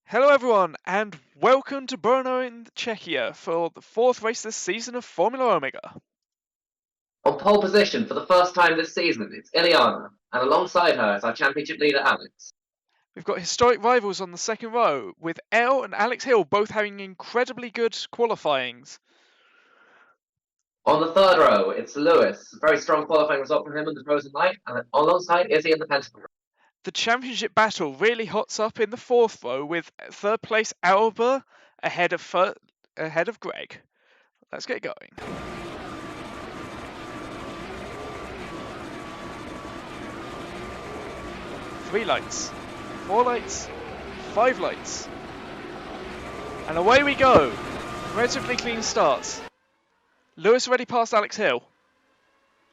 Hello everyone, and welcome to Brno in Czechia for the fourth race this season of Formula Omega. On pole position for the first time this season, it's Ileana, and alongside her is our championship leader, Alex. We've got historic rivals on the second row, with Elle and Alex Hill both having incredibly good qualifyings. On the third row, it's Lewis. Very strong qualifying result from him in the Frozen Light, and alongside Izzy in the Pentagon. The championship battle really hots up in the fourth row, with third place Alba ahead of Greg. Let's get going. Three lights, four lights, five lights. And away we go. Relatively clean starts. Lewis already passed Alex Hill.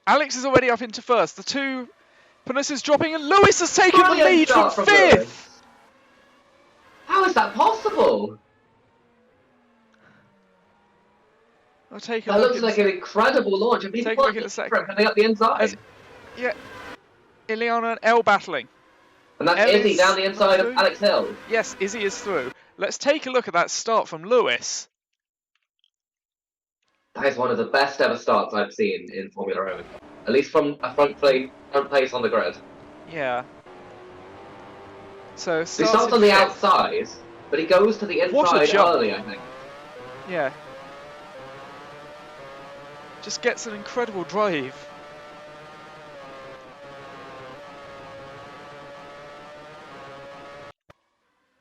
Alex is already up into first. The two Panus dropping, and Lewis has taken the lead from fifth. Lewis. How is that possible? I'll take a that look. Looks like an incredible launch. Take a look at the second. Coming up the inside. Yeah, Ileana and Elle battling. And that's Izzy down the inside of Alex Hill. Yes, Izzy is through. Let's take a look at that start from Lewis. That is one of the best ever starts I've seen in Formula Omega. At least from a front place on the grid. Yeah. So he starts on the outside, but he goes to the inside early, I think. Yeah. Just gets an incredible drive.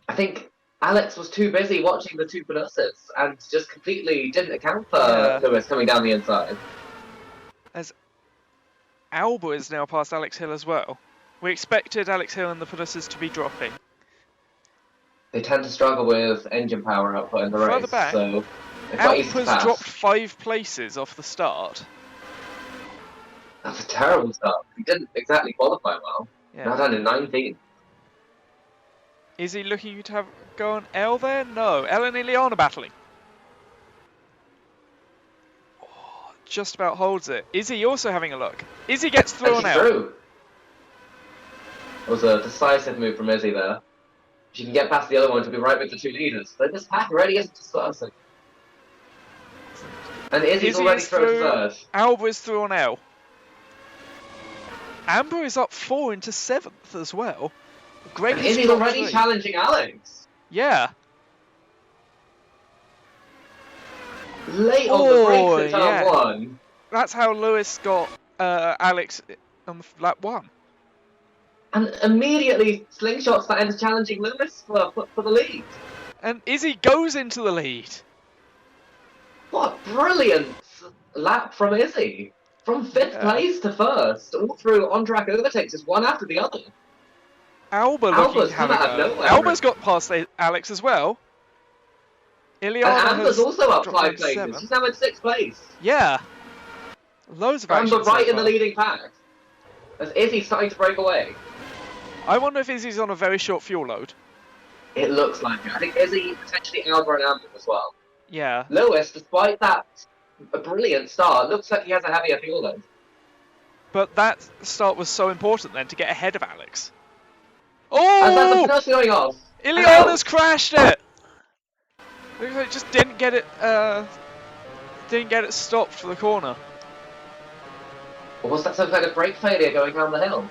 I think Alex was too busy watching the two Panuses and just completely didn't account for Lewis coming down the inside. As Alba is now past Alex Hill as well. We expected Alex Hill and the Panuses to be dropping. They tend to struggle with engine power output in the race, back, so Alba's dropped 5 places off the start. That's a terrible start. He didn't exactly qualify well. Yeah. Now down in 19. Is he looking to go on Elle there? No. Elle and Ileana battling. Oh, just about holds it. Izzy also having a look. Izzy gets through on Elle. It was a decisive move from Izzy there. She can get past the other one to be right with the two leaders. But this pack already isn't dispersing. And Izzy's already through third. Alba is through on Elle. Amber is up 4 into 7th as well. Greg and Izzy's already challenging Alex. Yeah. Late on the brakes at turn 1. That's how Lewis got Alex on lap 1. And immediately slingshots that ends challenging Lewis for the lead. And Izzy goes into the lead. What a brilliant lap from Izzy. From 5th place to 1st, all through on-track overtakes, just one after the other. Alba's got past Alex as well. Ileana and Amber's also up 5 places. She's now in 6th place. Yeah. Loads of action. Amber right in the leading pack. As Izzy's starting to break away. I wonder if Izzy's on a very short fuel load. It looks like it. I think Izzy, potentially Alba and Amber as well. Yeah. Lewis, despite that brilliant start, looks like he has a heavier fuel load. But that start was so important then to get ahead of Alex. Oh! As that's going off. Ileana's crashed it. Looks like it just didn't get it stopped for the corner. Or was that some kind of brake failure going down the hill?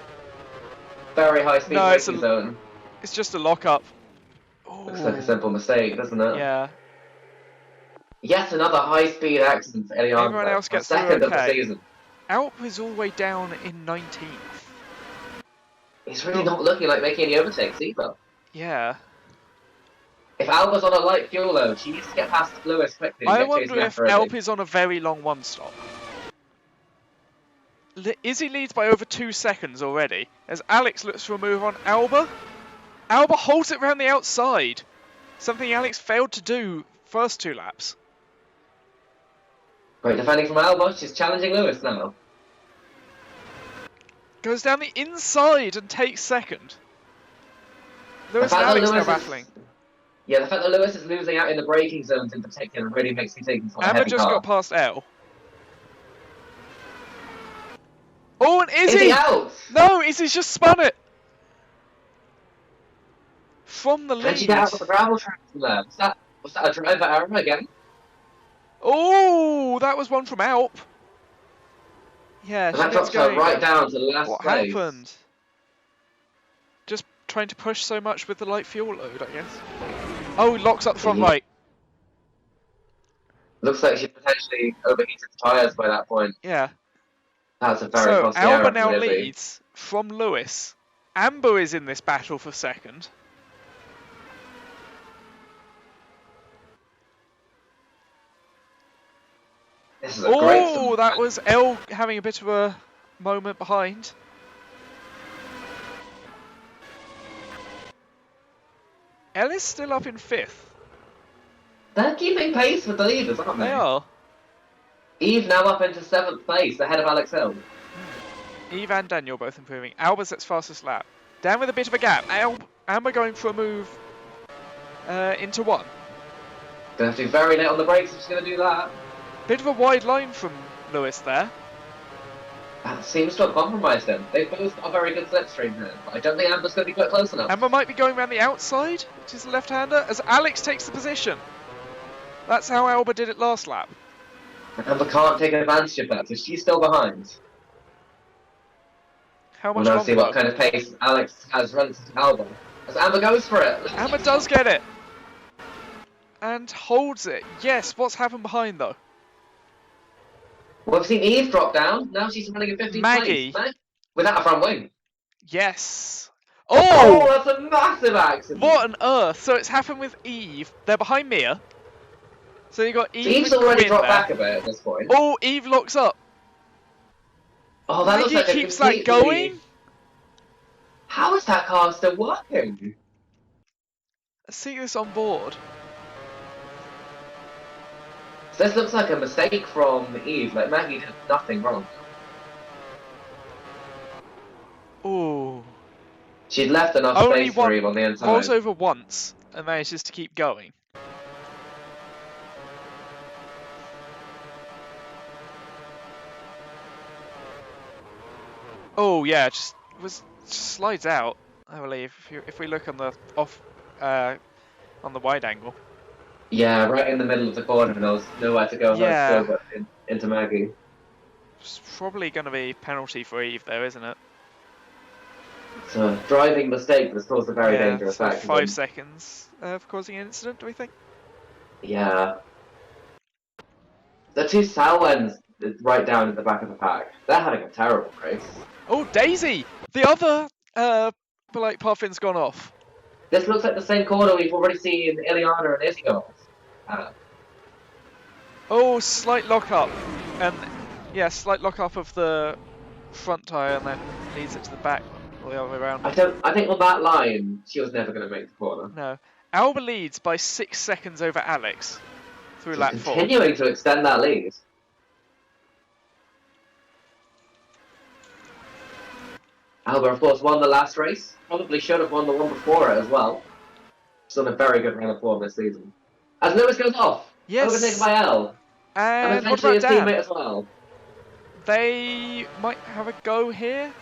Very high speed braking zone. It's just a lock-up. Looks like a simple mistake, doesn't it? Yeah. Yet another high-speed accident for Ileana. Everyone else gets second of the season. Alp is all the way down in 19th. He's really not looking like making any overtakes either. Yeah. If Alba's on a light fuel load, she needs to get past Lewis quickly. I wonder if Alp is on a very long one-stop. Izzy leads by over 2 seconds already, as Alex looks for a move on Alba. Alba holds it round the outside, something Alex failed to do first 2 laps. Great defending from Alba, she's challenging Lewis now. Goes down the inside and takes second. Lewis and Alex now battling. Yeah, the fact that Lewis is losing out in the braking zones in particular really makes me think. Amber just got past Elle. Oh, and Izzy! Out? No, Izzy's just spun it. from the Can she lead. get out of the gravel track from there? Was that a driver error again? Oh, that was one from Alp. Yeah, And she that gets drops her going. right down to last What place. happened? Just trying to push so much with the light fuel load, I guess. Oh, locks up the front right. Looks like she potentially overheated the tyres by that point. Yeah. That's a very So costly Alba error now from Izzy. leads from Lewis. Amber is in this battle for second. This is a great Oh, start. that was Elle having a bit of a moment behind. Elle is still up in 5th. They're keeping pace with the leaders, aren't they? They are. Eve now up into 7th place, ahead of Alex Hill. Eve and Daniel both improving. Alba's its fastest lap. Dan with a bit of a gap. Amber going for a move into 1. Gonna have to be very late on the brakes if she's gonna do that. Bit of a wide line from Lewis there. That seems to have compromised them. They've both got a very good slipstream here, but I don't think Amber's gonna be quite close enough. Amber might be going around the outside, which is the left-hander, as Alex takes the position. That's how Alba did it last lap. Amber can't take advantage of that, because she's still behind. How We'll much now longer? see what kind of pace Alex has run to Alba. As Amber goes for it. Amber does get it. And holds it. Yes, what's happened behind though? Well, we've seen Eve drop down. Now she's running in 15th Maggie. place. Without a front wing. Yes. Oh, Oh! that's a massive accident. What on earth? So it's happened with Eve. They're behind Mia. So you got Eve Eve's and already Quinn dropped there. back a bit at this point. Oh, Eve locks up. Oh, that looks Maggie like a keeps that completely... going. How is that car still working? Let's see this on board. So this looks like a mistake from Eve. Like, Maggie did nothing wrong. Ooh. She'd left enough Only space for Eve on the inside. Rolls over once and manages to keep going. Oh yeah, just slides out. I believe if we look on the on the wide angle. Yeah, right in the middle of the corner, and there was nowhere to go Yeah. but into Maggie. It's probably going to be penalty for Eve though, isn't it? It's a driving mistake that's caused a very Yeah, dangerous so accident. 5 seconds of causing an incident, do we think? Yeah. The two Salwens right down at the back of the pack. They're having a terrible race. Oh, Daisy! The other like parfin's gone off. This looks like the same corner we've already seen Ileana and Izzy go off. Oh, slight lock up. And yeah, slight lock up of the front tyre and then leads it to the back or the other way around. I think on that line, she was never going to make the corner. No. Alba leads by 6 seconds over Alex through She's lap 4. continuing to extend that lead. Alba, of course, won the last race. Probably should have won the one before it as well. She's done a very good run of form this season. As Lewis goes off, Yes. overtaken by Elle. And what potentially about his Dan? teammate as well. They might have a go here.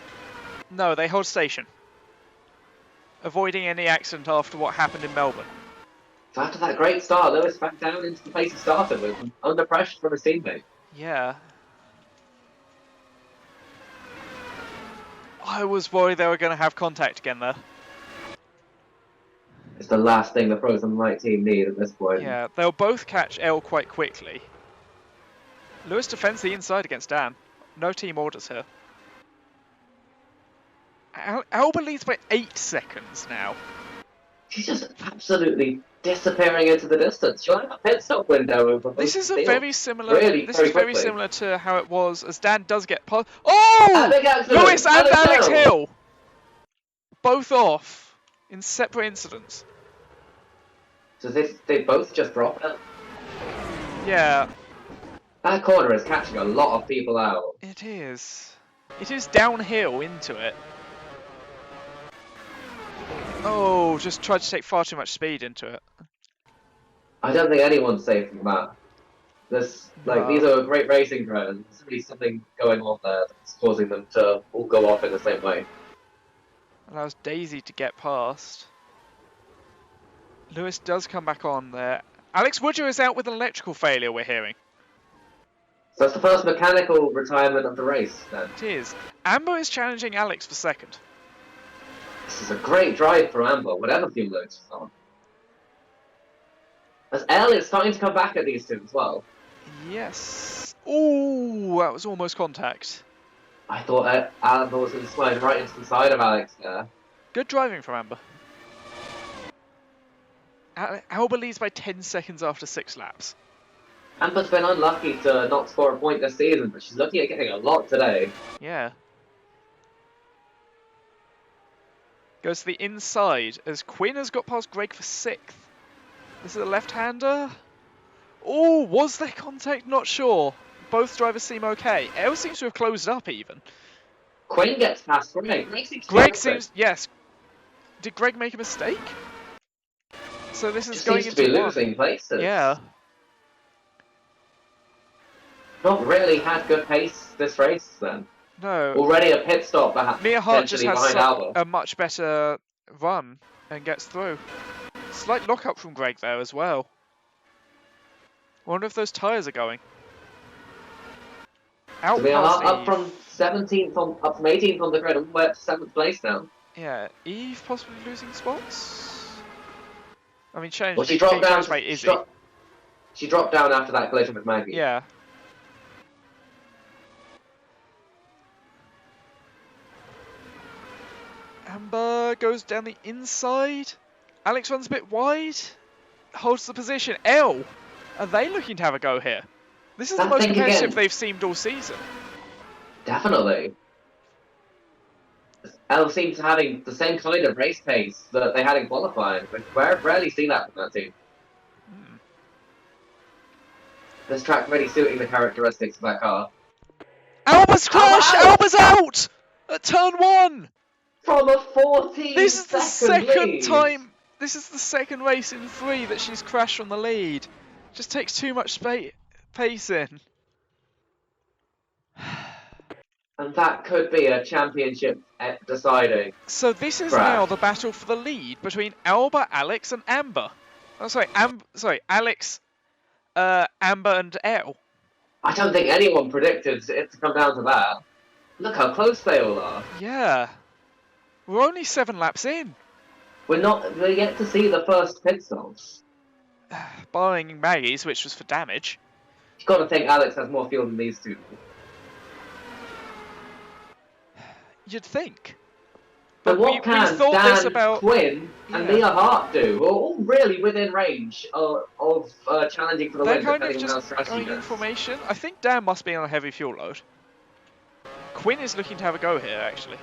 No, they hold station. Avoiding any accident after what happened in Melbourne. So after that great start, Lewis back down into the pace he started with, under pressure from his teammate. Yeah. I was worried they were going to have contact again there. It's the last thing the Frozen Light team need at this point. Yeah, they'll both catch Elle quite quickly. Lewis defends the inside against Dan. No team orders here. Alba leads by 8 seconds now. She's just absolutely disappearing into the distance. She'll have a pit stop window. This is a very similar. Really, this very is very quickly. similar to how it was as Dan does get past. Oh! Big accident. Lewis and Alex Hill. Hill, both off in separate incidents. So they both just drop it. Yeah, That corner is catching a lot of people out. it is. It is downhill into it. Oh, just tried to take far too much speed into it. I don't think anyone's safe from that. No. These are great racing drivers. There's really something going on there that's causing them to all go off in the same way. Allows Daisy to get past. Lewis does come back on there. Alex Woodger is out with an electrical failure, we're hearing. So it's the first mechanical retirement of the race, then. It is. Amber is challenging Alex for second. This is a great drive for Amber, whatever fuel loads she's on. As Elle is starting to come back at these two as well. Yes. Ooh, that was almost contact. I thought Amber was going to slide right into the side of Alex there. Good driving from Amber. Amber leads by 10 seconds after 6 laps. Amber's been unlucky to not score a point this season, but she's looking at getting a lot today. Yeah. Goes to the inside as Quinn has got past Greg for 6th. This is a left-hander. Oh, was there contact? Not sure. Both drivers seem okay. Elle seems to have closed up even. Quinn gets past Greg. Greg seems... Yes. Did Greg make a mistake? So this is going seems to into be one. losing places. Yeah. Not really had good pace this race then. No. Already a pit stop Mia Hart just has behind Alba. a much better run and gets through. Slight lock-up from Greg there as well. Wonder if those tyres are going. Out So we are past up Eve. from 17th up from 18th on the grid, all the way up to 7th place now. Yeah, Eve possibly losing spots. I mean, change. Well, she dropped down. By Izzy. She dropped down after that collision with Maggie. Yeah. Amber goes down the inside. Alex runs a bit wide. Holds the position. Elle, are they looking to have a go here? This is the most competitive they've seemed all season. Definitely. Elle seems having the same kind of race pace that they had in qualifying. We've rarely seen that from that team. This track really suiting the characteristics of that car. Alba's crashed! Alba's out! At turn 1! From a 14 This is the second lead. time, this is the second race in 3 that she's crashed from the lead. Just takes too much pace in. And that could be a championship deciding. So this is crash. now the battle for the lead between Alba, Alex and Amber. Oh, sorry, Alex, Amber and Elle. I don't think anyone predicted it to come down to that. Look how close they all are. Yeah. We're only 7 laps in. We're yet to see the first pit stops. Barring Maggie's, which was for damage. You've got to think Alex has more fuel than these two. You'd think. But what can thought Dan this about... Quinn and Mia Hart do? We're all really within range of challenging for the They're win, kind of depending on how just strategy going in goes. formation. I think Dan must be on a heavy fuel load. Quinn is looking to have a go here, actually.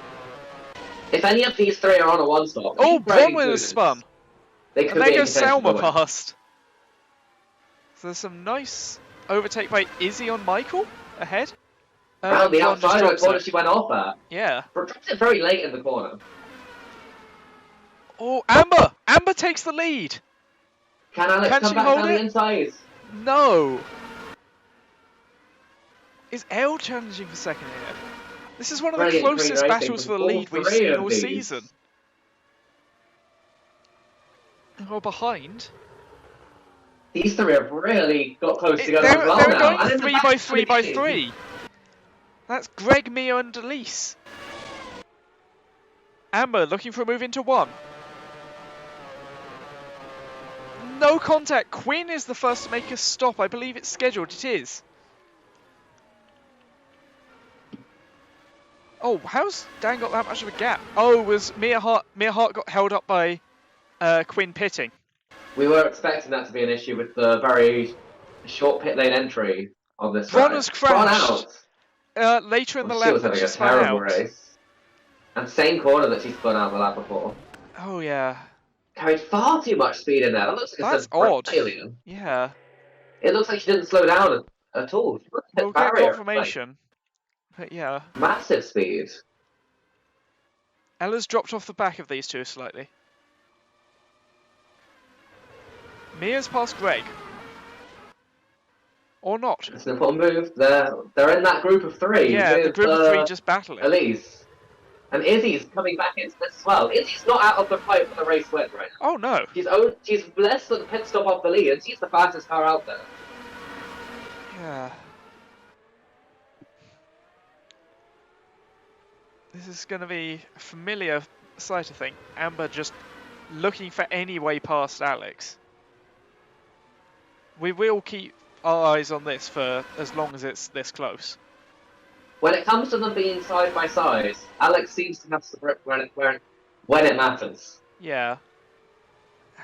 If any of these three are on a one-stop... Oh, Bronwyn has spun! They And there be goes Selma past. past. So there's some nice overtake by Izzy on Michael ahead. Around the Bron outside just of the corner drops she went off at. Yeah. But dropped it very late in the corner. Oh, Amber! Amber takes the lead! Can Alex Can come she back hold down it? the inside? No! Is Elle challenging for second here? This is one of the Brilliant closest racing battles for from the lead all we've three seen of all these. season. Oh, behind. These three have really got close together They're as well now. going And in the 3 back by of the 3 by machine. 3. That's Greg, Mia and Elise. Amber looking for a move into 1. No contact. Quinn is the first to make a stop. I believe it's scheduled. It is. Oh, how's Dan got that much of a gap? Oh, was Mia Hart got held up by Quinn pitting. We were expecting that to be an issue with the very short pit lane entry of this Bron race. has crashed. Out. Later in the She lap was that having she a spun terrible out. race. And same corner that she spun out the lap before. Oh yeah. Carried far too much speed in there. That looks like That's a brake odd. failure. Yeah. It looks like she didn't slow down at all. She hit We'll get barrier, confirmation. But yeah. like, massive speed. Ella's dropped off the back of these two slightly. Mia's past Greg. Or not. It's an important move. They're in that group of three. Yeah, the with, group of 3 just battling. Elise. And Izzy's coming back into this as well. Izzy's not out of the fight for the race win right now. Oh no. She's less than a pit stop off the lead, and she's the fastest car out there. Yeah. This is going to be a familiar sight, I think. Amber just looking for any way past Alex. We will keep our eyes on this for as long as it's this close. When it comes to them being side by side, Alex seems to have the grip when it matters. Yeah.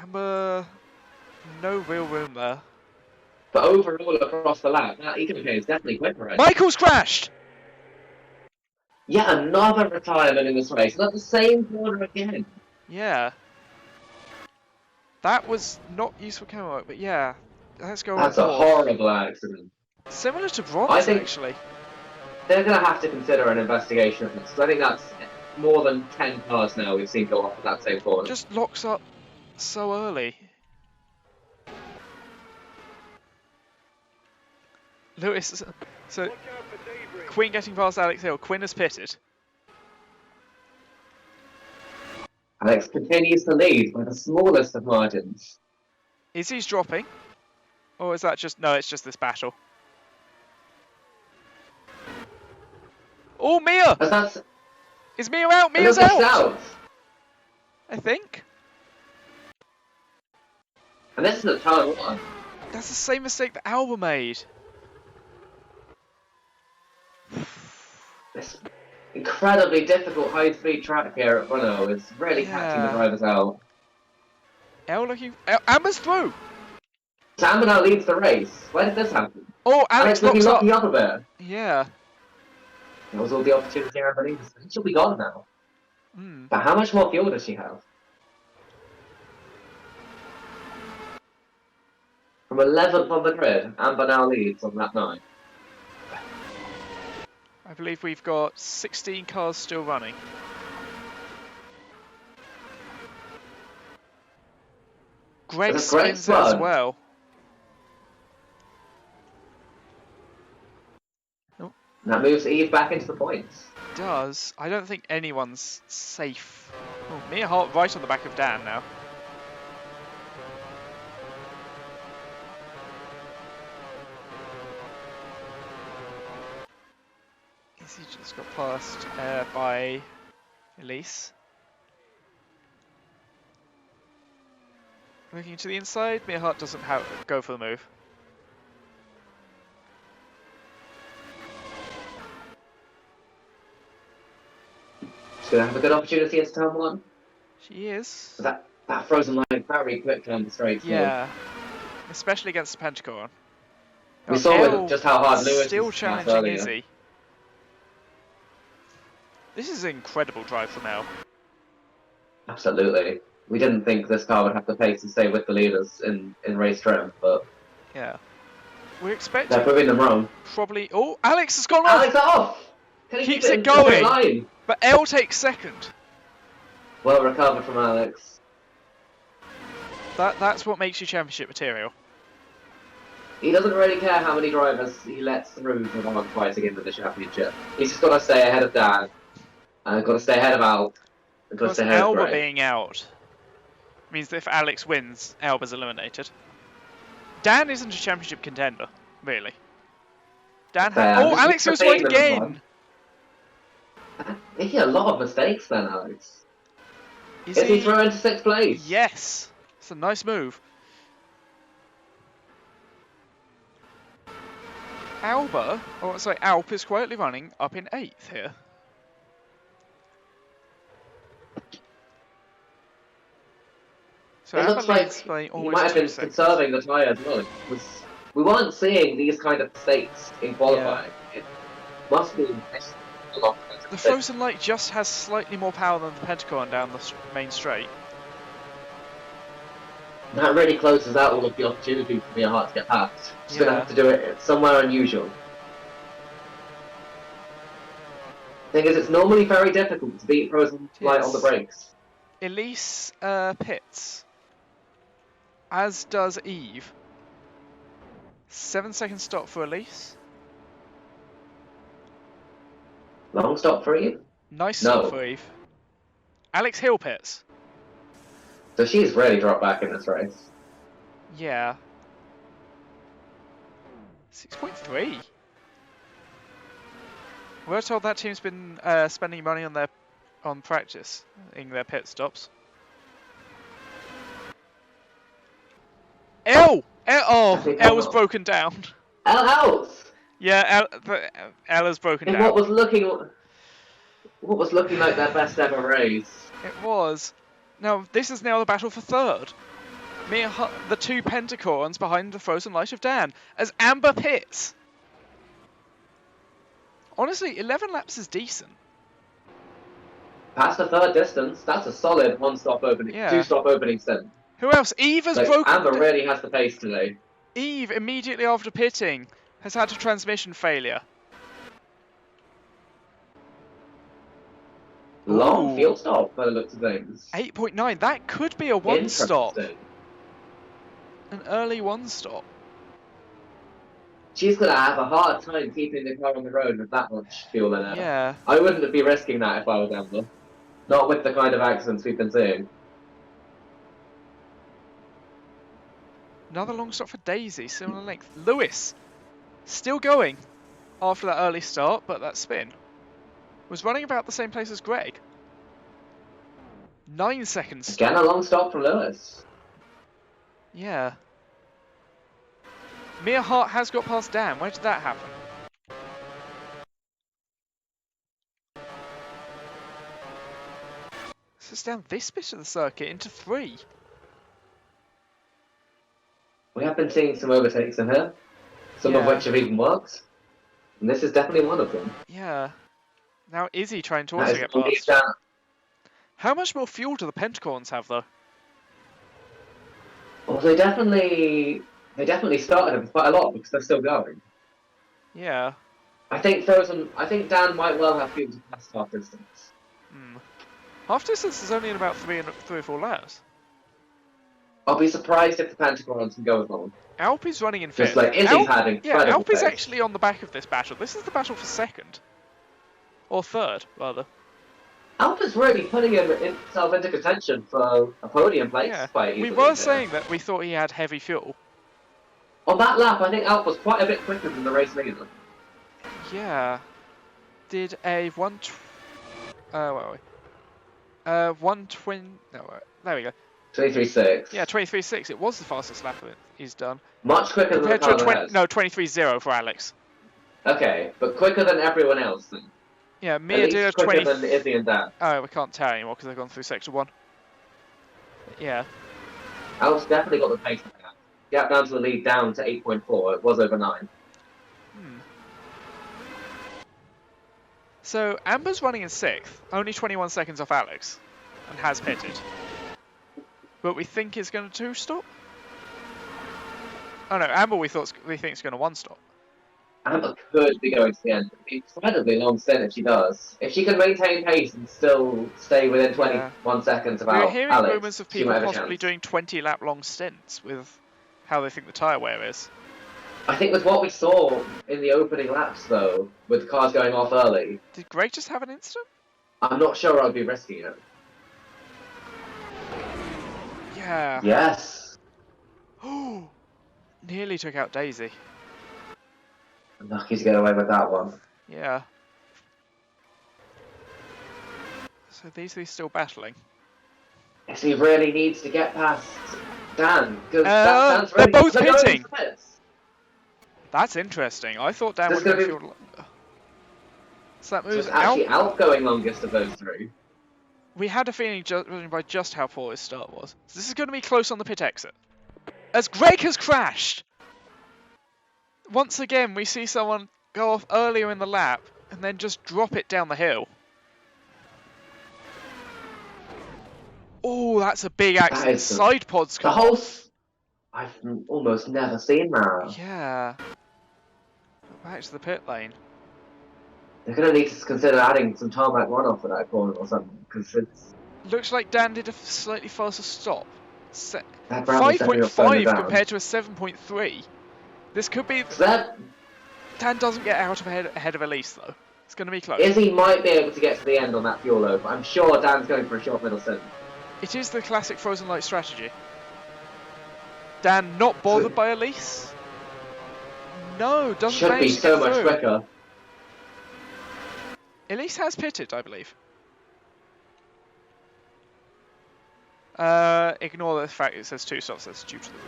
Amber, no real room there. But overall, across the lap, that Economy is definitely quicker. Right? Michael's crashed! Yet another retirement in this race. Not the same corner again. Yeah. That was not useful camera work, but yeah. Let's go That's on a board. horrible accident. Similar to Bronze, actually. They're going to have to consider an investigation of this. 'Cause I think that's more than 10 cars now we've seen go off at that same corner. Just locks up so early. Lewis, so Quinn getting past Alex Hill. Quinn has pitted. Alex continues to lead by the smallest of margins. Izzy's dropping? Or is that just... No, it's just this battle. Oh, Mia! Is Mia out? Mia's out! I think. And this is a turn one. That's the same mistake that Alba made. This incredibly difficult high-speed track here at Renault is really catching the drivers out. Elle looking... Amber's through! Amber now leads the race. Where did this happen? Oh, Alex looks up. Lucky up a bit. Yeah. That was all the opportunity Amber needs. She'll be gone now. But how much more fuel does she have? From 11th on the grid, Amber now leads on lap 9. I believe we've got 16 cars still running. Greg spins it as well. Oh. That moves Eve back into the points. Does. I don't think anyone's safe. Oh, Mia Hart right on the back of Dan now. He just got passed by Elise. Looking to the inside, Mia Hart doesn't go for the move. She's going to have a good opportunity into turn 1. She is. That frozen line very quick down the straight. Yeah, especially against the Pentagon. We saw just how hard Lewis still challenging Izzy. This is an incredible drive from Elle. Absolutely. We didn't think this car would have the pace to stay with the leaders in race trim, but... Yeah. We're expecting... They're proving them wrong. Probably... Oh, Alex has gone off! Alex off! Keeps it going! But Elle takes second. Well recovered from Alex. That's what makes you championship material. He doesn't really care how many drivers he lets through for one fighting into the championship. He's just got to stay ahead of Dan. Got to stay ahead of Al. Because Alba being out means that if Alex wins, Alba's eliminated. Dan isn't a championship contender, really. Dan oh, Alex was wide again! Making a lot of mistakes then, Alex. Is he thrown into 6th place? Yes! It's a nice move. Alp is quietly running up in 8th here. So it looks like he might have been conserving the tyres well. We weren't seeing these kind of mistakes in qualifying. Yeah. It must be a lot. The Frozen Light just has slightly more power than the Pentagon down the main straight. That really closes out all of the opportunity for Mia Hart to get past. She's going to have to do it somewhere unusual. The thing is, it's normally very difficult to beat Frozen Light on the brakes. Elise pits, as does Eve. 7-second stop for Elise. Long stop for Eve? Nice No. stop for Eve. Alex Hill pits. So she's really dropped back in this race. Yeah. 6.3. We're told that team's been spending money on practice in their pit stops. L! Oh, L was broken down. L out! Yeah, L has broken In down. what was looking like their best ever race. It was. Now, this is now the battle for third. The two Pentacorns behind the Frozen Light of Dan, as Amber pits. Honestly, 11 laps is decent. Past the third distance, that's a solid one-stop opening, two-stop opening stint. Who else? Eve has broken. Amber really has the pace today. Eve, immediately after pitting, has had a transmission failure. Long field stop by the looks of things. 8.9. That could be a one-stop. An early one-stop. She's going to have a hard time keeping the car on the road with that much fuel in it. Yeah. I wouldn't be risking that if I was Amber. Not with the kind of accidents we've been seeing. Another long stop for Daisy, similar length. Lewis, still going after that early start, but that spin. Was running about the same place as Greg. 9 seconds stop. Again, a long stop from Lewis. Yeah. Mia Hart has got past Dan. Where did that happen? So it's down this bit of the circuit into 3. We have been seeing some overtakes in here, some of which have even worked. And this is definitely one of them. Yeah. Now Izzy trying to also get past. How much more fuel do the Pentacorns have, though? Well, they definitely started with quite a lot because they're still going. Yeah. I think Dan might well have fuel to pass half distance. Half distance is only in about 3 or 4 laps. I'll be surprised if the Pentacorns can go as long. Alpy's running in fifth. Just like Izzy's had incredible Yeah, Alpy's pace. actually on the back of this battle. This is the battle for second. Or third, rather. Alpha's really putting himself into contention for a podium place quite easily. We were saying that we thought he had heavy fuel. On that lap, I think Alpha's quite a bit quicker than the race leader. Yeah. Did a 120... No, there we go. 23.6. Yeah, 23.6. It was the fastest lap he's done. Much quicker compared than the to 23.0 for Alex. Okay, but quicker than everyone else then. Yeah, Mia did a 20. Quicker than Izzy and Dan. Oh, we can't tell anymore because they've gone through sector 1. Yeah. Alex definitely got the pace like that. Gap down to the lead down to 8.4. It was over 9. So Amber's running in 6th, only 21 seconds off Alex, and has pitted. But we think it's going to 2-stop? Oh no, Amber we think it's going to 1-stop. Amber could be going to the end. Incredibly long stint if she does. If she can maintain pace and still stay within 21 seconds of Alex, we're hearing rumours of people possibly doing 20-lap long stints with how they think the tyre wear is. I think with what we saw in the opening laps, though, with cars going off early... Did Greg just have an incident? I'm not sure I'd be risking it. Yeah. Yes. Nearly took out Daisy. Lucky to get away with that one. Yeah. So these three still battling. Yes, he really needs to get past Dan. Because they're both pitting. That's interesting. I thought Dan would go field. So that moves actually Alp going longest of those three. We had a feeling by just how poor his start was. So this is going to be close on the pit exit. As Greg has crashed! Once again, we see someone go off earlier in the lap and then just drop it down the hill. Oh, that's a big accident. Side pods come off. I've almost never seen that. Yeah. Back to the pit lane. They're going to need to consider adding some tarmac runoff for that corner or something, because it's... Looks like Dan did a slightly faster stop. 5.5 compared to a 7.3. This could be... Dan doesn't get out of ahead of Elise, though. It's going to be close. Izzy might be able to get to the end on that fuel load, but I'm sure Dan's going for a short middle stint. It is the classic Frozen Light strategy. Dan not bothered by Elise? No, doesn't Should manage be to so get much through. quicker. Elise has pitted, I believe. Ignore the fact it says 2 stops, that's due to the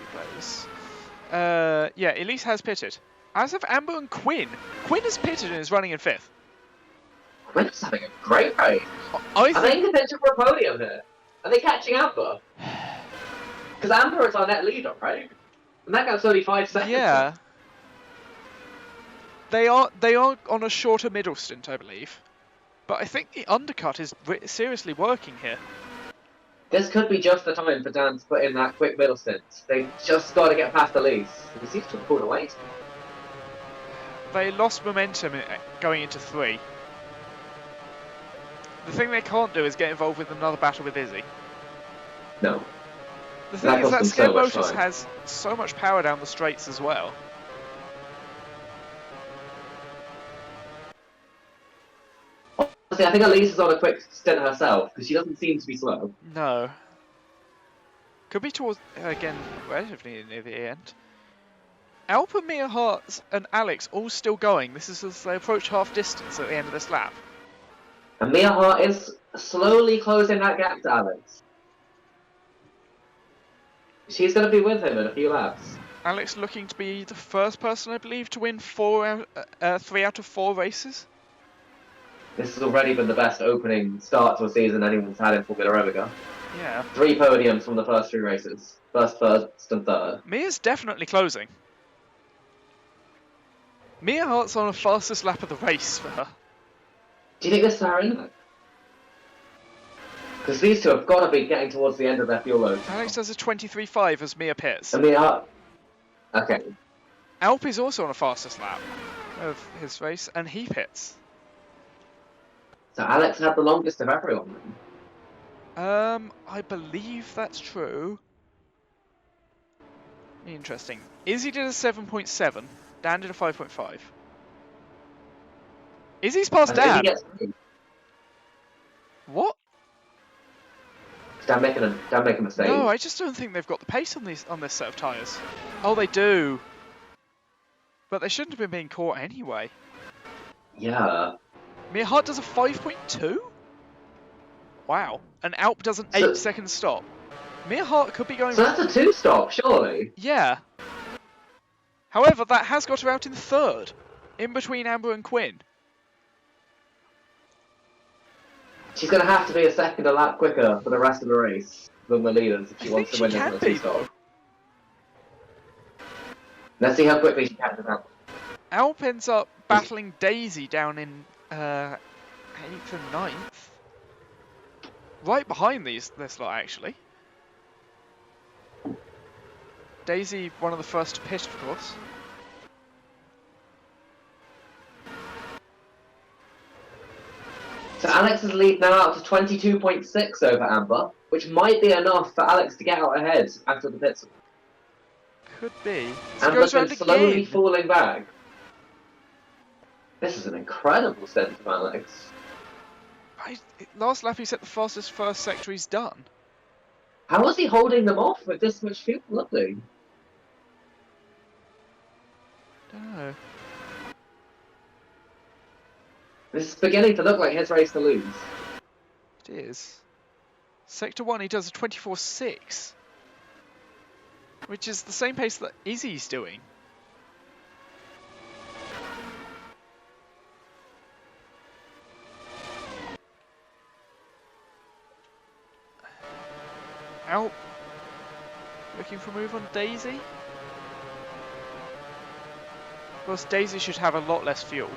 replays. Yeah, Elise has pitted. As have Amber and Quinn. Quinn has pitted and is running in 5th. Quinn's having a great race. I Are they in contention for a podium here? Are they catching Amber? Because Amber is our net leader, right? And that gap's only 5 seconds. Yeah. They are on a shorter middle stint, I believe. But I think the undercut is seriously working here. This could be just the time for Dan to put in that quick middle stint. They've just got to get past Elise. He seems to have pulled away. They lost momentum going into 3. The thing they can't do is get involved with another battle with Izzy. No. The thing is that cost them Scared so much Motors time. has so much power down the straights as well. Honestly, I think Elise is on a quick stint herself, because she doesn't seem to be slow. No. Could be towards, again, relatively near the end. Alp, Mia Hart and Alex all still going. This is as they approach half distance at the end of this lap. And Mia Hart is slowly closing that gap to Alex. She's going to be with him in a few laps. Alex looking to be the first person, I believe, to win 3 out of 4 races. This has already been the best opening start to a season anyone's had in Formula Omega. Yeah. 3 podiums from the first 3 races. First, and third. Mia's definitely closing. Mia Hart's on the fastest lap of the race for her. Do you think this is her in? Because these two have got to be getting towards the end of their fuel load. Alex does a 23.5 as Mia pits. And Mia Hart... Okay. Alp is also on the fastest lap of his race, and he pits. So Alex had the longest of everyone. I believe that's true. Interesting. Izzy did a 7.7. Dan did a 5.5. Izzy's past Dan. What? Dan making a mistake. No, I just don't think they've got the pace on this set of tyres. Oh, they do. But they shouldn't have been being caught anyway. Yeah. Mia Hart does a 5.2? Wow. And Alp does an 8-second stop. Mia Hart could be going... So that's a 2-stop, surely? Yeah. However, that has got her out in 3rd. In between Amber and Quinn. She's going to have to be a second a lap quicker for the rest of the race than the leaders if she wants to win this on a 2-stop. Let's see how quickly she catches up. Alp ends up battling Daisy down in 8th and 9th. Right behind this lot, actually. Daisy, one of the first to pit, of course. So Alex's lead now out to 22.6 over Amber, which might be enough for Alex to get out ahead after the pit stop. Could be. Amber's been slowly falling back. This is an incredible stint from Alex. Last lap he set the fastest first sector he's done. How was he holding them off with this much fuel? Lovely. Don't know. This is beginning to look like his race to lose. It is. Sector 1 he does a 24.6. Which is the same pace that Izzy's doing. Alp looking for a move on Daisy. Of course, Daisy should have a lot less fuel.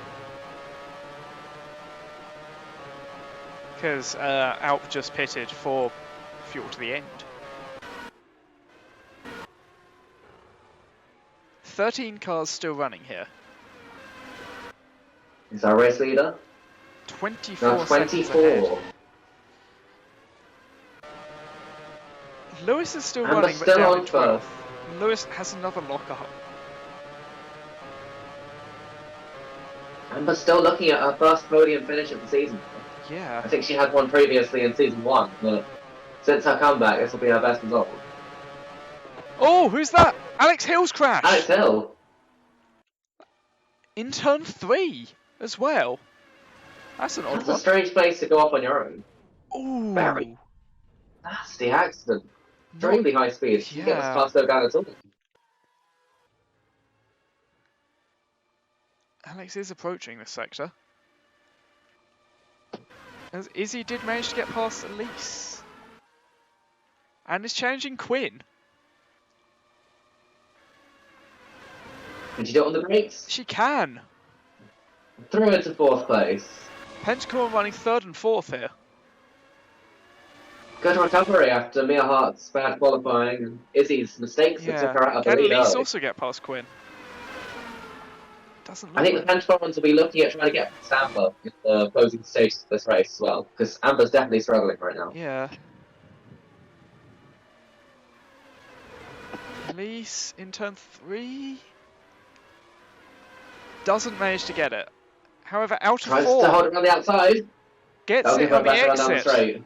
Because Alp just pitted for fuel to the end. 13 cars still running here. Is our race leader? 24 No, seconds 24. ahead. Lewis is still And running, they're but still down on in 12th. first. Lewis has another lock-up. Amber's still looking at her first podium finish of the season. Yeah. I think she had one previously in season 1, but since her comeback, this will be her best result. Oh, who's that? Alex Hill's crash! Alex Hill! In turn 3 as well. That's an odd That's one. a strange place to go off on your own. Ooh. Very nasty accident. Extremely high speed. She can get this car slowed down at all. Alex is approaching this sector. As Izzy did manage to get past Elise. And is challenging Quinn. Can she do it on the brakes? She can. Through into 4th place. Pentacorn running 3rd and 4th here. Good recovery after Mia Hart's bad qualifying and Izzy's mistakes that took her out of the Can lead Elise early. also get past Quinn? Doesn't look I think like the Pentacorns will be looking at trying to get past Amber in the closing stages of this race as well, because Amber's definitely struggling right now. Yeah. Elise in turn 3. Doesn't manage to get it. However, out of Tries 4. to hold it on the outside. Gets That'll it give her on a the better run down the exit. straight.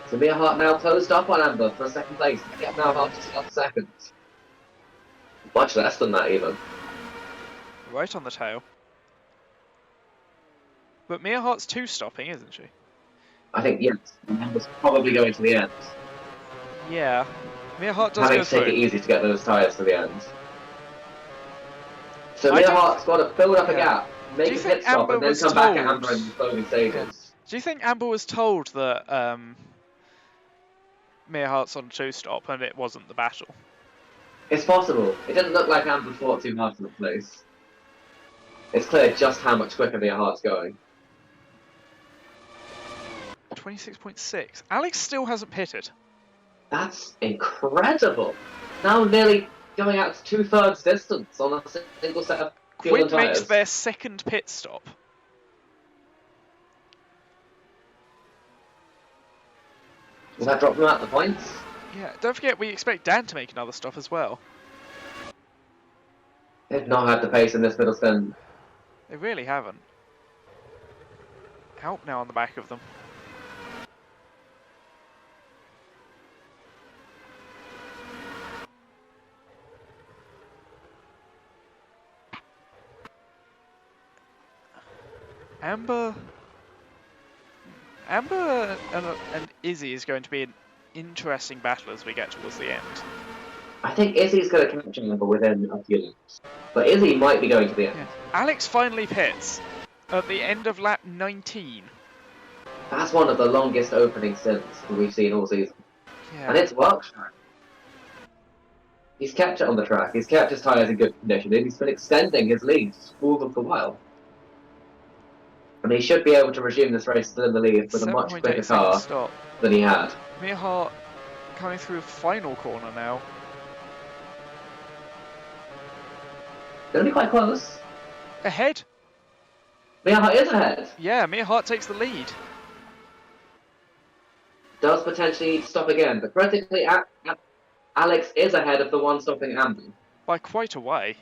So Mia Hart now closed up on Amber for a 2nd place. Yeah, Mia Hart just got 2nd. Much less than that even. Right on the tail. But Mia Hart's 2-stopping, isn't she? I think, yes, Amber's probably going to the end. Yeah. Mia Hart does Having go to take through. it easy to get those tyres to the end. So I Mia don't- Hart's got to build up a Yeah. gap, make Do a you pit think stop, Amber and then was come back at told- Amber in the closing stages. Do you think Amber was told that Mia Hart's on a 2-stop and it wasn't the battle? It's possible. It didn't look like Amber fought too hard for the place. It's clear just how much quicker Mia Hart's going. 26.6. Alex still hasn't pitted. That's incredible. Now nearly going out to 2/3 distance on a single set of fuel Quinn and tyres. makes their 2nd pit stop. Will that drop them out the points? Yeah, don't forget we expect Dan to make another stop as well. They've not had the pace in this middle stint. They really haven't. Help now on the back of them. Amber and Izzy is going to be an interesting battle as we get towards the end. I think Izzy's going to catch Amber within a few laps. But Izzy might be going to the end. Yeah. Alex finally pits at the end of lap 19. That's one of the longest opening stints that we've seen all season. Yeah. And it's worked. He's kept it on the track, he's kept his tyres in good condition, and he's been extending his lead all the while. And he should be able to resume this race still in the lead with a much 7.8 quicker second car stop. than he had. Mia Hart coming through the final corner now. Gonna be quite close. Ahead. Mia Hart is ahead. Yeah, Mia Hart takes the lead. Does potentially need to stop again, but critically, Alex is ahead of the one stopping Amber. By quite a way.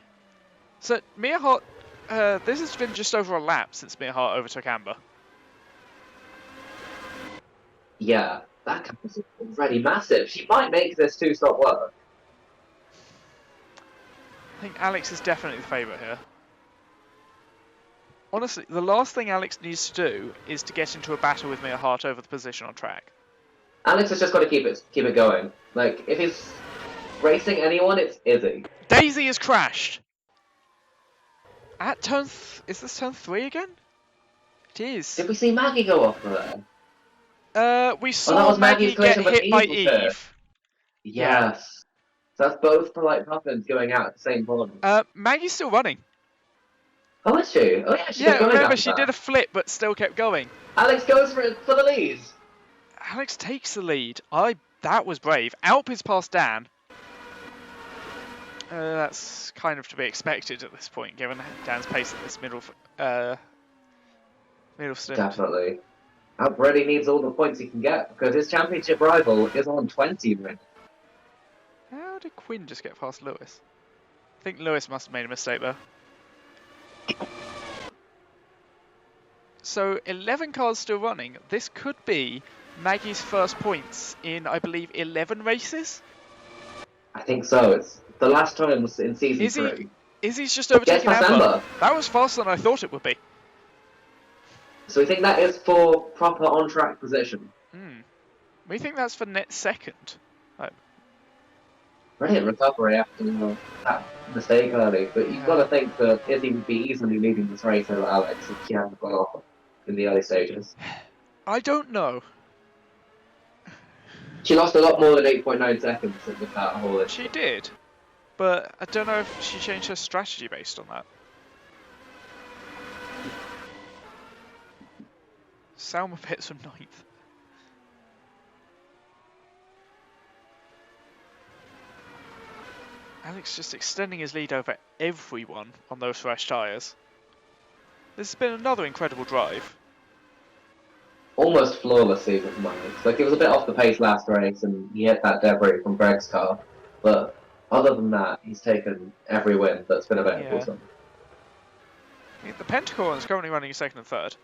So Mia Hart, this has been just over a lap since Mia Hart overtook Amber. Yeah, that gap is already massive. She might make this 2-stop work. I think Alex is definitely the favourite here. Honestly, the last thing Alex needs to do is to get into a battle with Mia Hart over the position on track. Alex has just got to keep it going. Like, if he's racing anyone, it's Izzy. Daisy has crashed! At turn... is this turn 3 again? It is. Did we see Maggie go off there? We that saw was Maggie Maggie's get collision with hit by Eve, wasn't it? Eve. Yes. So that's both polite puffins going out at the same time. Maggie's still running. Oh, is she? Oh, yeah, she's Yeah, going remember after she that. did a flip but still kept going. Alex goes for the lead. Alex takes the lead. That was brave. Alp is past Dan. That's kind of to be expected at this point, given Dan's pace at this middle stint. Definitely. Alp really needs all the points he can get, because his championship rival is on 20 right now. How did Quinn just get past Lewis? I think Lewis must have made a mistake there. So 11 cars still running. This could be Maggie's first points in, I believe, 11 races. I think so. It's the last time was in season 3. Izzy's just overtaken Yes, Amber. That was faster than I thought it would be. So we think that is for proper on-track position. We think that's for net second. Brilliant recovery after that mistake early, but you've got to think that Izzy would be easily leading this race over Alex if she hadn't gone off in the early stages. I don't know. She lost a lot more than 8.9 seconds with that whole issue. She did, but I don't know if she changed her strategy based on that. Salma pits from 9th. Alex just extending his lead over everyone on those fresh tyres. This has been another incredible drive. Almost flawless season from Alex. Like, it was a bit off the pace last race and he hit that debris from Greg's car, but other than that, he's taken every win that's been available to him. The Pentacorn is currently running second and third.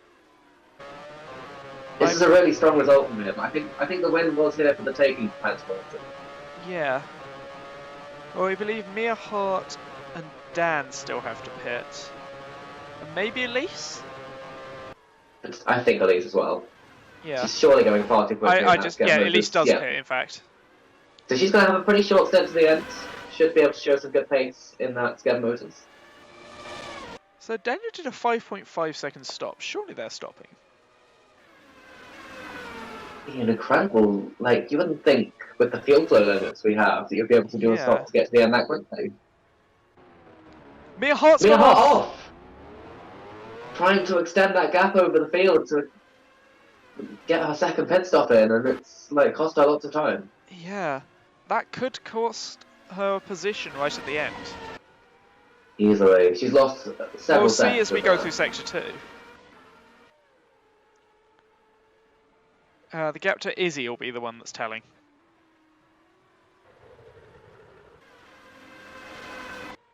This is a really strong result from him. I think the win was here for the taking for Pentacorn. Yeah. Well, we believe Mia Hart and Dan still have to pit. And maybe Elise? I think Elise as well. Yeah. She's surely going far too quickly. Elise does pit, in fact. So she's going to have a pretty short stint to the end. Should be able to show some good pace in that Skev Motors. So Daniel did a 5.5 second stop. Surely they're stopping. An incredible, like, you wouldn't think with the fuel flow limits we have that you'll be able to do a stop to get to the end that quickly. Mia Hart's Mia gone Hart off! Trying to extend that gap over the field to get her second pit stop in, and it's like cost her lots of time. Yeah, that could cost her position right at the end. Easily. She's lost several We'll see as we go through Sector 2. The gap to Izzy will be the one that's telling.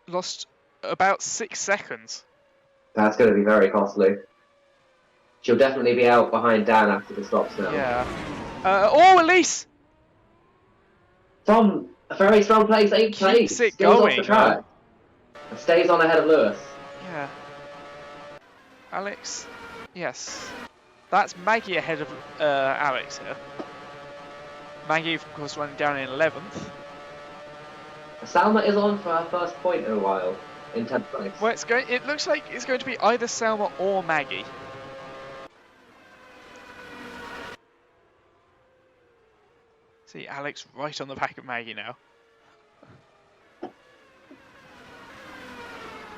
Lost about 6 seconds. That's going to be very costly. She'll definitely be out behind Dan after the stops now. Yeah. Oh, Elise! From a very strong place, 8th place. Keeps it goes going. off the track. And stays on ahead of Lewis. Yeah. Alex. Yes. That's Maggie ahead of Alex here. Maggie, of course, running down in 11th. Salma is on for her first point in a while, in 10th place. Well, it looks like it's going to be either Salma or Maggie. See Alex right on the back of Maggie now. Of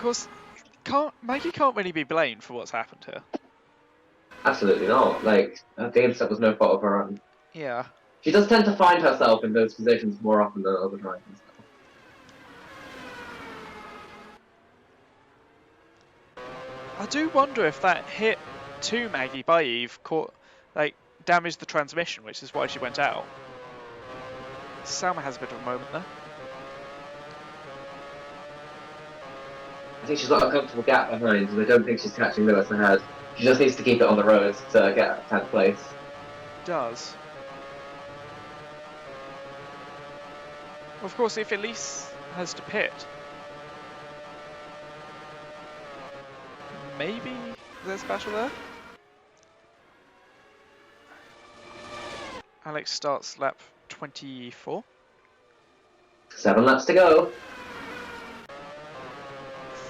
course, Maggie can't really be blamed for what's happened here. Absolutely not. Like, the incident was no fault of her own. Yeah. She does tend to find herself in those positions more often than other drivers. I do wonder if that hit to Maggie by Eve damaged the transmission, which is why she went out. Salma has a bit of a moment there. I think she's got a comfortable gap behind, and I don't think she's catching Lewis ahead. She just needs to keep it on the road to get 10th place. Does. Of course, if Elise has to pit, maybe there's a battle there. Alex starts lap 24. 7 laps to go.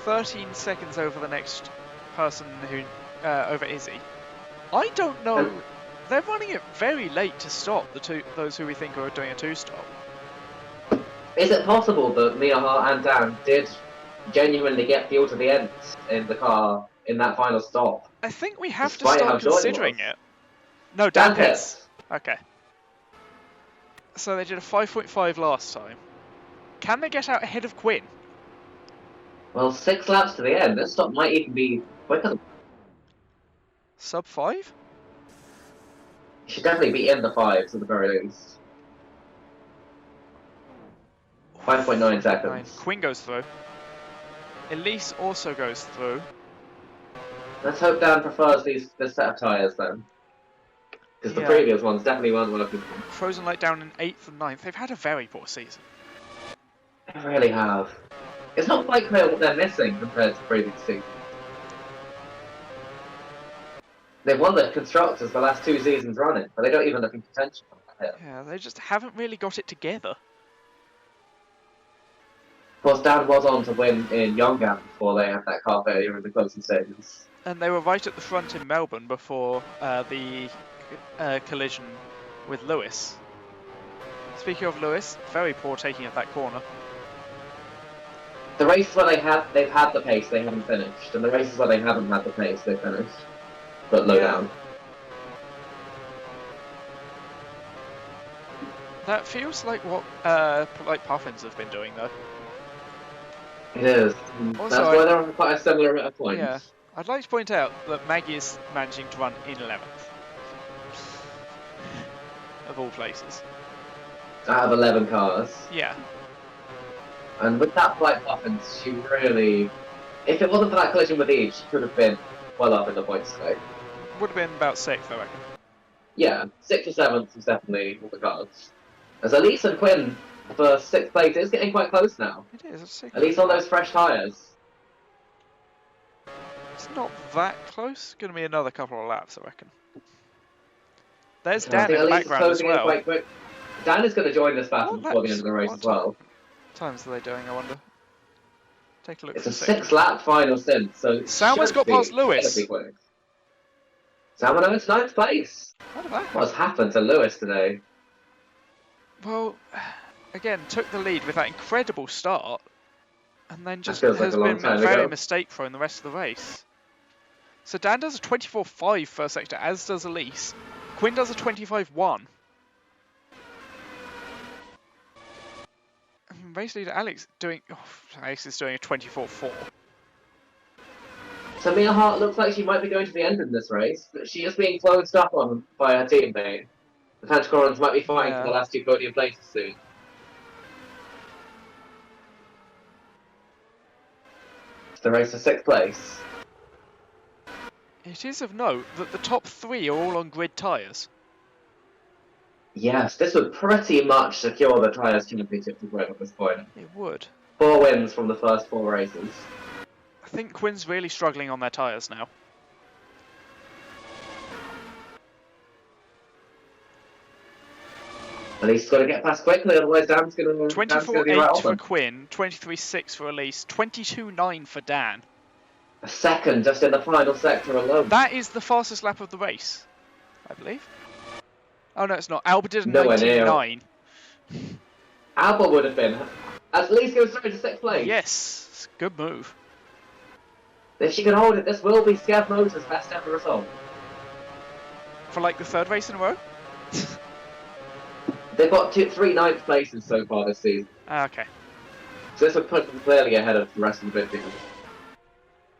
13 seconds over the next person who over Izzy. I don't know. They're running it very late to stop those who we think are doing a 2-stop. Is it possible that Mia Hart and Dan did genuinely get fuel to the end in the car in that final stop? I think we have to Despite how start short considering it was. it. No, Dan Dan pits. Okay. So they did a 5.5 last time. Can they get out ahead of Quinn? Well, 6 laps to the end. This stop might even be quicker. Sub 5? Should definitely be in the 5s at the very least. 5.9 seconds. Quinn goes through. Elise also goes through. Let's hope Dan prefers this set of tyres then. Because the Yeah. previous ones definitely weren't working. Frozen Light down in 8th and 9th. They've had a very poor season. They really have. It's not quite clear what they're missing compared to previous seasons. They've won the Constructors the last 2 seasons running, but they don't even look in potential. Yeah, they just haven't really got it together. Of course, Dan was on to win in Yongan before they had that car failure in the closing stages. And they were right at the front in Melbourne before the collision with Lewis. Speaking of Lewis, very poor taking of that corner. The races where they've had the pace, they haven't finished, and the races where they haven't had the pace, they've finished, but low down. That feels like what like Puffins have been doing though. It is. Also, that's why they're on quite a similar rate of points. Yeah, I'd like to point out that Maggie is managing to run in 11th. Of all places. Out of 11 cars. Yeah. And with that flight Puffins, she really... If it wasn't for that collision with Eve, she could have been well up in the points today. Would have been about 6th, I reckon. Yeah, 6th or 7th was definitely all the cards. As Elise and Quinn for 6th place, it's getting quite close now. It is. At least on those fresh tyres. It's not that close. Going to be another couple of laps, I reckon. There's Dan in the background as well. Quite quick. Dan is going to join this battle before the end of the race as well. What times are they doing, I wonder? Take a look. It's a 6-lap final stint, so Salma's got past Lewis. Salma knows 9th place. How did that happen? What's happened to Lewis today? Well, again, took the lead with that incredible start, and then just feels like has a long been time very ago. mistake-prone the rest of the race. So Dan does a 24.5 first sector, as does Elise. Quinn does a 25.1. And basically, Alex is doing a 24.4. So Mia Hart looks like she might be going to the end in this race, but she is being closed up on by her teammate. The Pentacorons might be fighting for the last 2 podium places soon. The race for 6th place. It is of note that the top 3 are all on grid tyres. Yes, this would pretty much secure the Tyres Championship for Grid at this point. It would. 4 wins from the first 4 races. I think Quinn's really struggling on their tyres now. At least he's got to get past quickly, otherwise Dan's going to 24.8 for Quinn, 23.6 for Elise, 22.9 for Dan. A second just in the final sector alone. That is the fastest lap of the race, I believe. Oh no, it's not. Alba did a Nowhere near. 19.9. Alba would have been. At least goes through to 6th place. Yes, good move. If she can hold it, this will be Skev Motors' best ever result. For like the 3rd race in a row? They've got 3 9th places so far this season. Okay. So this would put them clearly ahead of the rest of the bid field.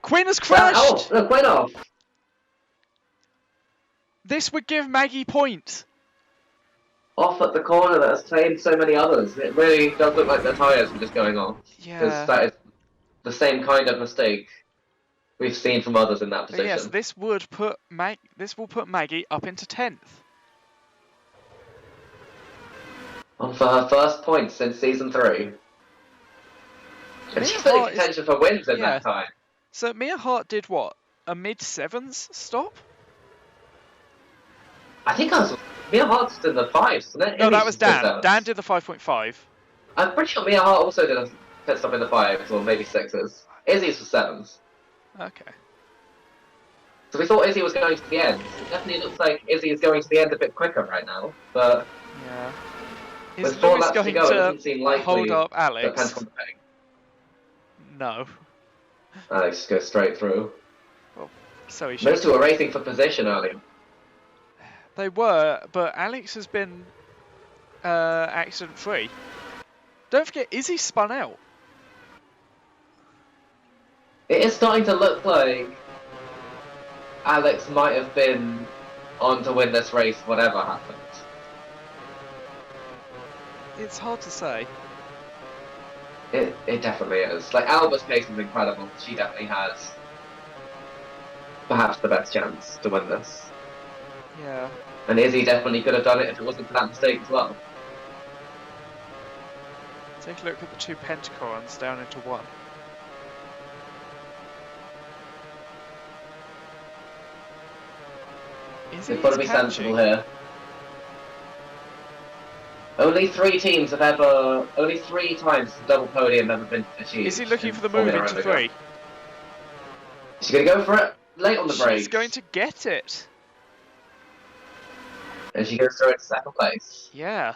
Quinn has crashed! Oh, no, Quinn off! This would give Maggie points. Off at the corner that has claimed so many others. It really does look like the tyres were just going off. Because Yeah. that is the same kind of mistake we've seen from others in that But position. yes, this would put this will put Maggie up into 10th. On for her first point since season 3. And she's Mia been in Hart is- contention for wins in yeah. that time. So Mia Hart did what? A mid-7s stop? I think I was Mia Hart's in the 5s, wasn't it? No, that Izzy's was in the Dan. 7s. Dan did the 5.5. I'm pretty sure Mia Hart also did a pit stop in the 5s, or maybe 6s. Izzy's for 7s. Okay. So we thought Izzy was going to the end. It definitely looks like Izzy is going to the end a bit quicker right now, but Yeah. with Is 4 Lewis laps to going go, it doesn't seem to likely hold up that Alex? Pentagon will pay. No. Alex just goes straight through. So he Those should. 2 were racing for position earlier. They were, but Alex has been accident-free. Don't forget, Izzy spun out. It is starting to look like Alex might have been on to win this race, whatever happened. It's hard to say. It definitely is. Like, Alba's pace is incredible. She definitely has perhaps the best chance to win this. Yeah. And Izzy definitely could have done it if it wasn't for that mistake as well. Take a look at the two Pentacons down into one. They've got to be sensible here. Only 3 teams have ever... Only 3 times the double podium have ever been achieved. Is he looking for the move into 3? She's going to go for it late on the break. She's going to get it. And she goes through into 2nd place. Yeah.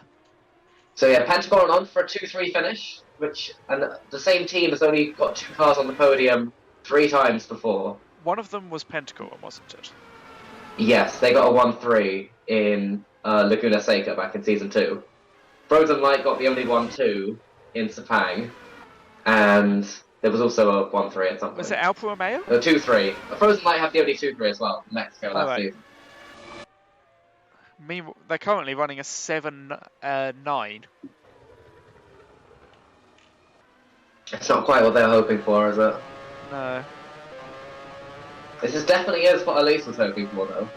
So yeah, Pentagon on for a 2-3 finish, and the same team has only got 2 cars on the podium 3 times before. One of them was Pentagon, wasn't it? Yes, they got a 1-3 in Laguna Seca back in Season 2. Frozen Light got the only 1-2 in Sepang, and there was also a 1-3 at some point. Was it Alfa Romeo? 2-3. Frozen Light had the only 2-3 as well, Mexico last season. Meanwhile, they're currently running a 7-9. It's not quite what they're hoping for, is it? No. This is definitely is what Elise was hoping for, though.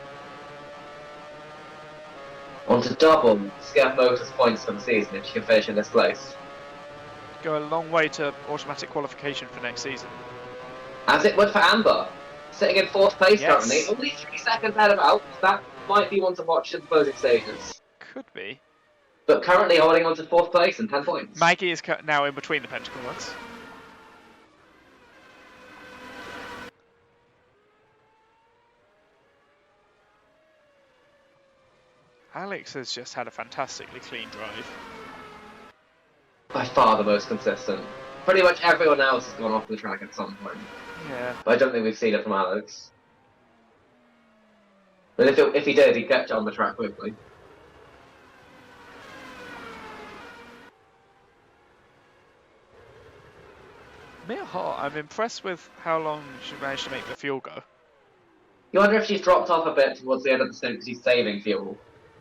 On to double Skev Motors points for the season if she can finish in this place. Go a long way to automatic qualification for next season. As it would for Amber, sitting in 4th place currently, only 3 seconds ahead of Alp. That might be one to watch in the closing stages. Could be. But currently holding on to 4th place and 10 points. Maggie is now in between the Pentacons. Alex has just had a fantastically clean drive. By far the most consistent. Pretty much everyone else has gone off the track at some point. Yeah. But I don't think we've seen it from Alex. But if he did, he'd get on the track quickly. Mia Hart, I'm impressed with how long she managed to make the fuel go. You wonder if she's dropped off a bit towards the end of the stint because she's saving fuel.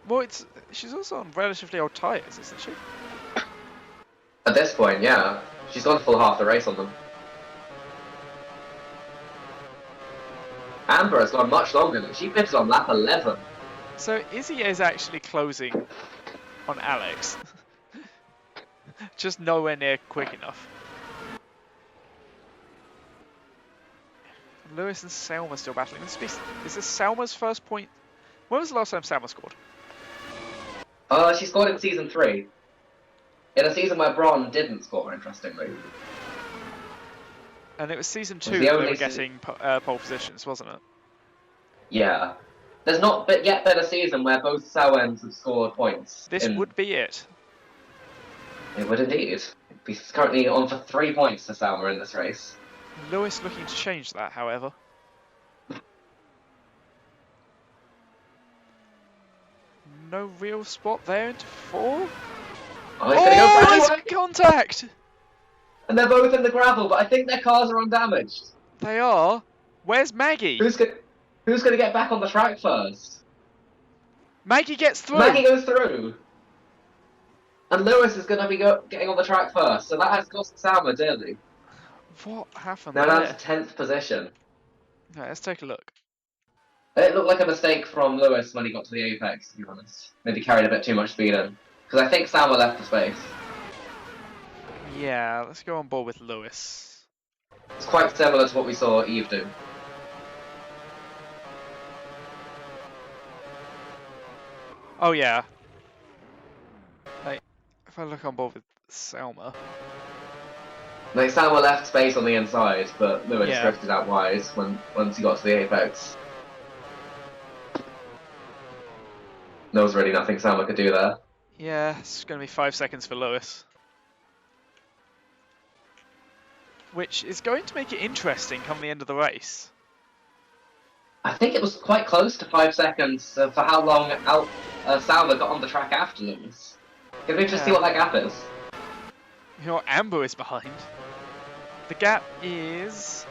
Well, she's also on relatively old tyres, isn't she? At this point, yeah. She's gone full half the race on them. Amber has gone much longer than she pitted on lap 11. So Izzy is actually closing on Alex. Just nowhere near quick enough. Lewis and Selma still battling. Is this Selma's first point? When was the last time Selma scored? She scored in Season 3. In a season where Braun didn't score, interestingly. And it was Season 2 they were getting pole positions, wasn't it? Yeah. There's not yet been a season where both Sowens have scored points. This would be it. It would indeed. He's currently on for 3 points to Selma in this race. Lewis looking to change that, however. No real spot there into 4. Oh, it's contact! And they're both in the gravel, but I think their cars are undamaged. They are? Where's Maggie? Who's going to get back on the track first? Maggie gets through! Maggie goes through! And Lewis is going to be getting on the track first, so that has cost Selma dearly. What happened now there? Now that's 10th position. Right, let's take a look. It looked like a mistake from Lewis when he got to the apex, to be honest. Maybe carried a bit too much speed in. Because I think Selma left the space. Yeah, let's go on board with Lewis. It's quite similar to what we saw Eve do. Oh yeah. Like, if I look on board with Selma. Like, Selma left space on the inside, but Lewis drifted out wide once he got to the apex. There was really nothing Selma could do there. Yeah, it's going to be 5 seconds for Lewis. Which is going to make it interesting come the end of the race. I think it was quite close to 5 seconds for how long Selma got on the track after Lewis. Can we just see what that gap is? You know what Amber is behind? The gap is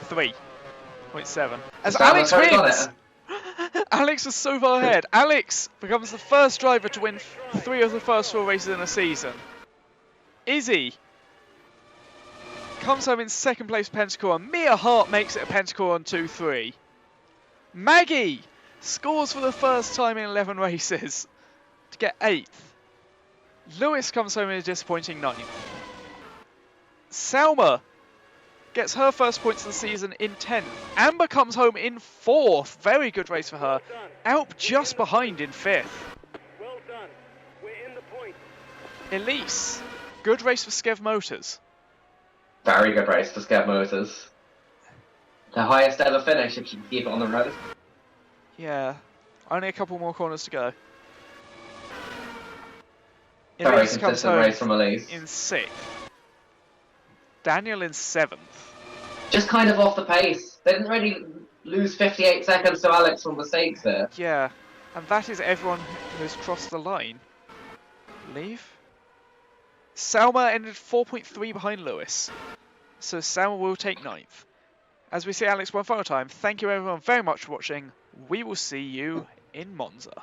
3.7. As Alex wins! Alex was so far ahead. Alex becomes the first driver to win 3 of the first 4 races in a season. Izzy comes home in second place Pentacle. Mia Hart makes it a Pentacle on 2-3. Maggie scores for the first time in 11 races to get 8th. Lewis comes home in a disappointing 9th. Salma gets her first points of the season in 10th. Amber comes home in 4th. Very good race for her. Alp just behind in 5th. Well done. We're in the point. Elise, good race for Skev Motors. Very good race for Skev Motors. The highest ever finish if she can keep it on the road. Yeah, only a couple more corners to go. Very Elise comes consistent home race from Elise. in 6th. Daniel in 7th. Just kind of off the pace. They didn't really lose 58 seconds to Alex from mistakes there. Yeah, and that is everyone who's crossed the line. Leave. Salma ended 4.3 behind Lewis, so Salma will take 9th. As we see Alex one final time, thank you everyone very much for watching. We will see you in Monza.